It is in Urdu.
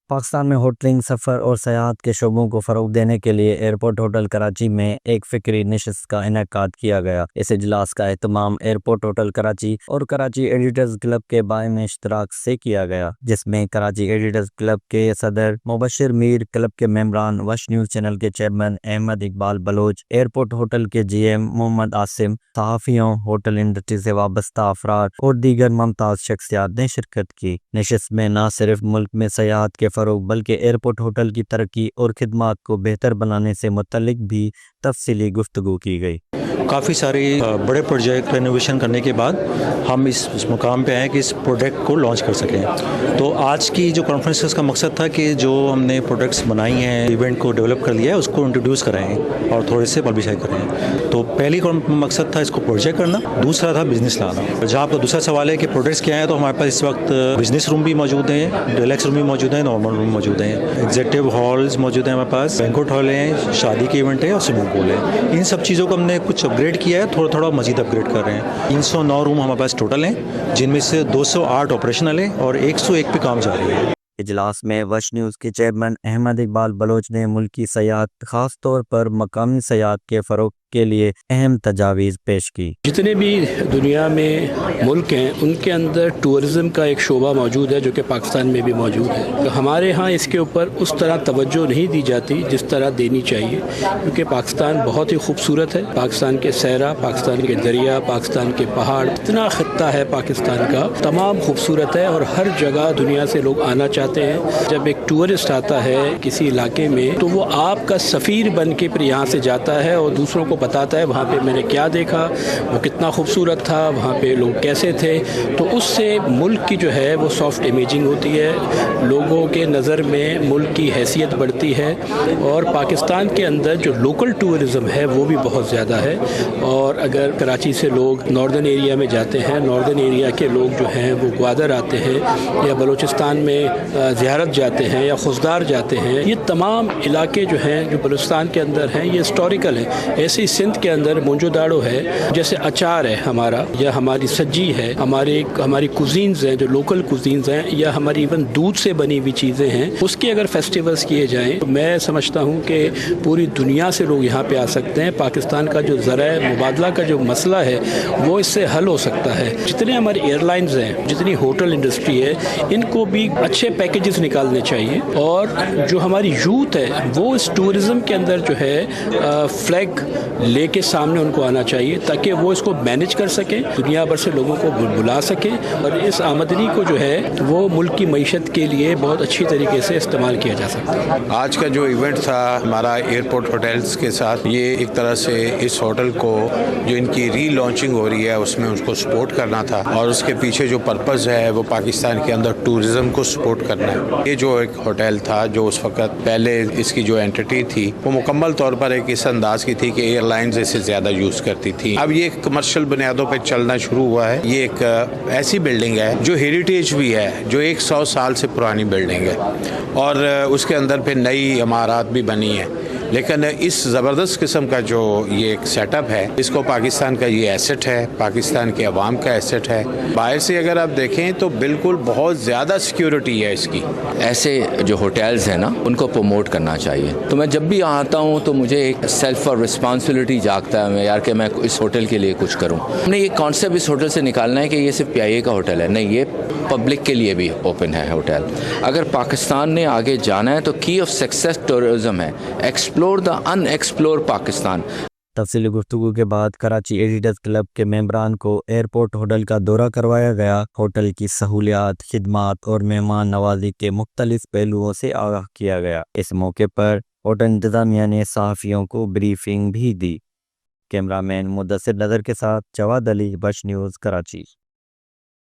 پاکستان میں ہوٹلنگ، سفر اور سیاحت کے شعبوں کو فروغ دینے کے لیے ایئرپورٹ ہوٹل کراچی میں ایک فکری نشست کا انعقاد کیا گیا۔ اس اجلاس کا اہتمام ایئرپورٹ ہوٹل کراچی اور کراچی ایڈیٹرز کلب کے بائیں اشتراک سے کیا گیا، جس میں کراچی ایڈیٹرز کلب کے صدر مبشر میر، کلب کے ممبران، وش نیوز چینل کے chairman Ahmed Iqbal Baloch, airport hotel کے جی ایم محمد عاصم، صحافیوں، ہوٹل انڈسٹری سے وابستہ افراد اور دیگر ممتاز شخصیات نے شرکت کی۔ نشست میں نہ صرف ملک میں سیاحت کے فروغ بلکہ ایئرپورٹ ہوٹل کی ترقی اور خدمات کو بہتر بنانے سے متعلق بھی تفصیلی گفتگو کی گئی۔ کافی سارے بڑے پروجیکٹ رینوویشن کرنے کے بعد ہم اس مقام پہ آئے کہ اس پروڈکٹ کو لانچ کر سکیں۔ تو آج کی جو کانفرنس کا مقصد تھا کہ جو ہم نے پروڈکٹس بنائی ہیں، ایونٹ کو ڈیولپ کر لیا ہے، اس کو انٹروڈیوس کرائیں اور تھوڑے سے پبلشائی کریں۔ تو پہلی مقصد تھا اس کو پروجیکٹ کرنا، دوسرا تھا بزنس لانا۔ جہاں آپ کا دوسرا سوال ہے کہ پروڈکٹس کیا ہیں، تو ہمارے پاس اس وقت بزنس روم بھی موجود ہیں، ڈیلکس روم بھی موجود ہیں، نارمل روم موجود ہیں، ایگزیکٹو ہالز موجود ہیں، ہمارے پاس بینکوٹ ہال ہیں، شادی کے ایونٹ ہیں اور سوئمنگ پول ہے۔ ان سب چیزوں کو ہم نے کچھ اپ گریڈ کیا ہے، تھوڑا مزید اپ گریڈ کر رہے ہیں۔ 309 روم ہمارے پاس ٹوٹل ہیں، جن میں سے 208 آپریشنل ہیں اور 101 پہ کام جاری ہے۔ اجلاس میں وش نیوز کے چیئرمین احمد اقبال بلوچ نے ملکی سیاحت، خاص طور پر مقامی سیاحت کے فروغ کے لیے اہم تجاویز پیش کی۔ جتنے بھی دنیا میں ملک ہیں ان کے اندر ٹورزم کا ایک شعبہ موجود ہے جو کہ پاکستان میں بھی موجود ہے۔ تو ہمارے ہاں اس کے اوپر اس طرح توجہ نہیں دی جاتی جس طرح دینی چاہیے، کیونکہ پاکستان بہت ہی خوبصورت ہے۔ پاکستان کے صحرا، پاکستان کے دریا، پاکستان کے پہاڑ، اتنا خطہ ہے پاکستان کا، تمام خوبصورت ہے اور ہر جگہ دنیا سے لوگ آنا چاہتے ہیں۔ جب ایک ٹورسٹ آتا ہے کسی علاقے میں تو وہ آپ کا سفیر بن کے پھر یہاں سے جاتا ہے اور دوسروں کو بتاتا ہے وہاں پہ میں نے کیا دیکھا، وہ کتنا خوبصورت تھا، وہاں پہ لوگ کیسے تھے۔ تو اس سے ملک کی جو ہے وہ سافٹ امیجنگ ہوتی ہے، لوگوں کے نظر میں ملک کی حیثیت بڑھتی ہے، اور پاکستان کے اندر جو لوکل ٹورزم ہے وہ بھی بہت زیادہ ہے۔ اور اگر کراچی سے لوگ ناردرن ایریا میں جاتے ہیں، ناردرن ایریا کے لوگ جو ہیں وہ گوادر آتے ہیں یا بلوچستان میں زیارت جاتے ہیں یا خزدار جاتے ہیں، یہ تمام علاقے جو ہیں جو بلوچستان کے اندر ہیں یہ ہسٹوریکل ہیں۔ ایسے ہی سندھ کے اندر مونجو داڑو ہے، جیسے اچار ہے ہمارا، یا ہماری سجی ہے، ہماری کوزینز ہیں جو لوکل کوزینز ہیں، یا ہماری ایون دودھ سے بنی ہوئی چیزیں ہیں، اس کے اگر فیسٹیولز کیے جائیں تو میں سمجھتا ہوں کہ پوری دنیا سے لوگ یہاں پہ آ سکتے ہیں۔ پاکستان کا جو ذرائع مبادلہ کا جو مسئلہ ہے وہ اس سے حل ہو سکتا ہے۔ جتنے ہماری ایئر لائنز ہیں، جتنی ہوٹل انڈسٹری ہے، ان کو بھی اچھے پیکیجز نکالنے چاہیے، اور جو ہماری یوتھ ہے وہ اس ٹورزم کے اندر جو ہے فلیگ لے کے سامنے ان کو آنا چاہیے تاکہ وہ اس کو مینج کر سکیں، دنیا بھر سے لوگوں کو بلا سکیں، اور اس آمدنی کو جو ہے وہ ملک کی معیشت کے لیے بہت اچھی طریقے سے استعمال کیا جا سکتا ہے۔ آج کا جو ایونٹ تھا ہمارا ایئرپورٹ ہوٹلز کے ساتھ، یہ ایک طرح سے اس ہوٹل کو جو ان کی ری لانچنگ ہو رہی ہے اس میں اس کو سپورٹ کرنا تھا، اور اس کے پیچھے جو پرپز ہے وہ پاکستان کے اندر ٹورزم کو سپورٹ کرنا ہے۔ یہ جو ایک ہوٹل تھا جو اس وقت پہلے اس کی جو اینٹی تھی وہ مکمل طور پر ایک اس انداز کی تھی کہ ایئر لائنز اسے زیادہ یوز کرتی تھی، اب یہ کمرشل بنیادوں پہ چلنا شروع ہوا ہے۔ یہ ایک ایسی بلڈنگ ہے جو ہیریٹیج بھی ہے، جو 100 سال سے پرانی بلڈنگ ہے، اور اس کے اندر پھر نئی عمارات بھی بنی ہیں، لیکن اس زبردست قسم کا جو یہ ایک سیٹ اپ ہے، اس کو پاکستان کا یہ ایسٹ ہے، پاکستان کے عوام کا ایسٹ ہے۔ باہر سے اگر آپ دیکھیں تو بالکل بہت زیادہ سیکیورٹی ہے اس کی۔ ایسے جو ہوٹلز ہیں نا ان کو پروموٹ کرنا چاہیے۔ تو میں جب بھی آتا ہوں تو مجھے ایک سیلف اور رسپانسبلٹی جاگتا ہے یار کہ میں اس ہوٹل کے لیے کچھ کروں۔ ہم نے یہ کانسیپٹ اس ہوٹل سے نکالنا ہے کہ یہ صرف PIA کا ہوٹل ہے، نہیں، یہ پبلک کے لیے بھی اوپن ہے ہوٹل۔ اگر پاکستان نے آگے جانا ہے تو کی آف سکسیس ٹورزم ہے، explore the in explore Pakistan. تفصیلی گفتگو کے بعد کراچی ایڈیٹرز کلب کے ممبران کو ایئرپورٹ ہوٹل کا دورہ کروایا گیا، ہوٹل کی سہولیات، خدمات اور مہمان نوازی کے مختلف پہلوؤں سے آگاہ کیا گیا۔ اس موقع پر ہوٹل انتظامیہ نے صحافیوں کو بریفنگ بھی دی۔ کیمرہ مین مدثر نظر کے ساتھ جواد علی، وش نیوز، کراچی۔